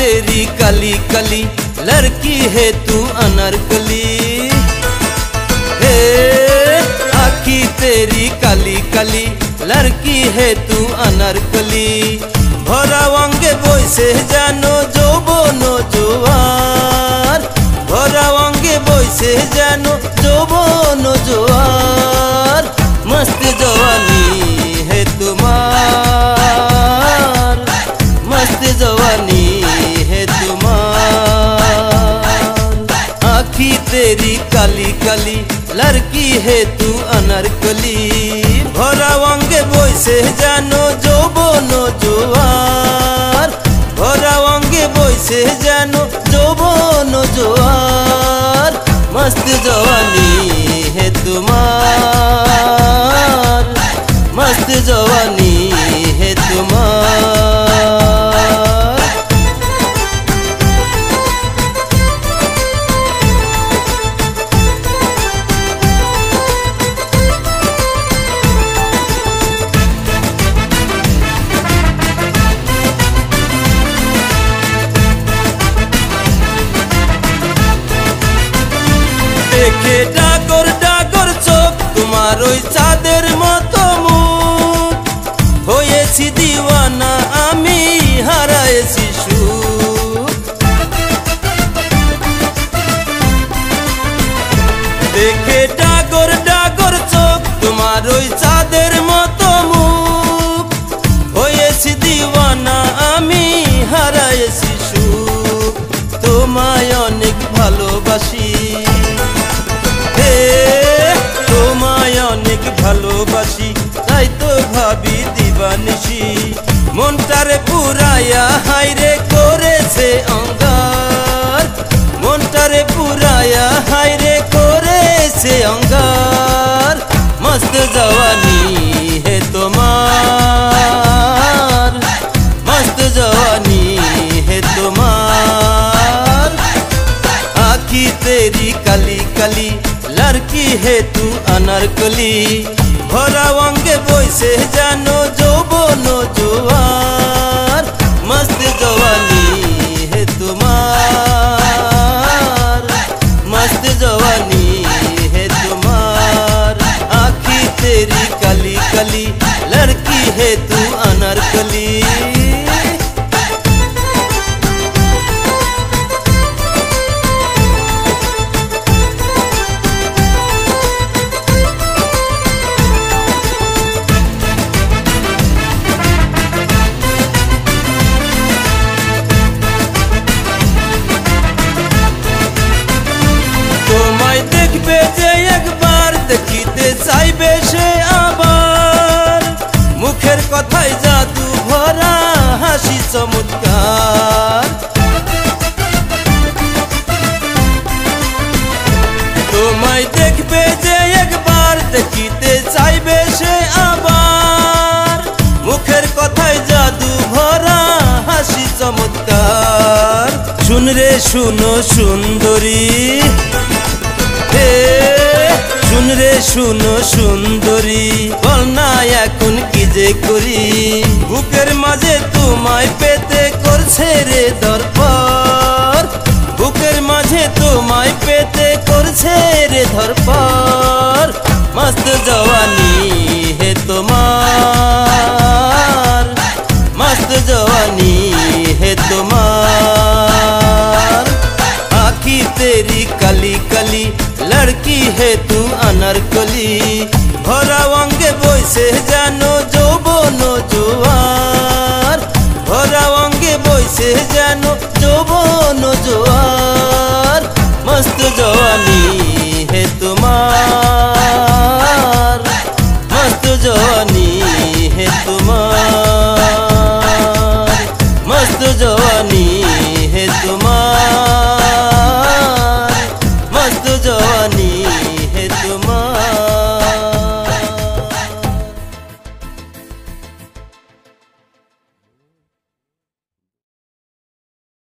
तेरी काली काली लड़की है तू अनारकली। हे आँखी तेरी काली काली लड़की है तू अनारकली। भरा अंगे बइसे जानो যৌবন জোয়ার, भरा अंगे बइसे जानो যৌবন জোয়ার। मस्त जवानी है तुम्हार, मस्त जवानी है तुम्हार। आँखी तेरी काली काली लड़की है तू अनारकली। भरा अंगे बइसे जानो যৌবন জোয়ার, भरा अंगे बइसे जानो যৌবন জোয়ার। मस्त जवानी है तुम्हार, मस्त जवानी है तुम्हार। देखे डागर डागर चोख तुम्हार ओई चाँदेर मतो मुख। होयेछि दीवाना आमी हारायेछि सुख। देखे डागर डागर चोख तुम्हार ओई चाँदेर मतो मुख। होयेछि दीवाना आमी हारायेछि सुख। তোমায় অনেক ভালোবাসি, তোমায় অনেক ভালোবাসি, তাই তো ভাবি দিবানিশি। মনটারে পুরায়া হাইরে করেছে অঙ্গার, মনটারে পুরায়া হাইরে করেছে অঙ্গার। মস্ত জওয়ানি হে তোমার, মস্ত জওয়ানি হে তোমার। आँखी तेरी काली काली लड़की है तू अनारकली। भरा अंगे बइसे जानो যৌবন জোয়ার। मस्त जवानी है तुम्हार, मस्त जवानी है तुम्हार। आँखी तेरी काली काली लड़की है तू अनारकली। তোমায় দেখবে যে একবার দেখিতে চাইবে সে আবার। মুখের কথায় জাদু ভরা হাসি চমৎকার। তোমায় দেখবে যে একবার দেখিতে চাইবে সে আবার। মুখের কথায় জাদু ভরা হাসি চমৎকার। শুন রে শুনো সুন্দরী, শুন রে শুনো সুন্দরী, বল না এখন কি যে করি। বুকের মাঝে তোমায় পেতে করছে রে ধরপর, বুকের মাঝে তোমায় পেতে করছে রে ধরপর। मस्त जवानी है तुम्हार, मस्त जवानी है तुम्हार। आँखी तेरी काली काली लड़की है तू अनारकली। भरा अंगे बइसे जानो যৌবন জোয়ার, भरा अंगे बइसे जानो যৌবন জোয়ার। मस्त जवानी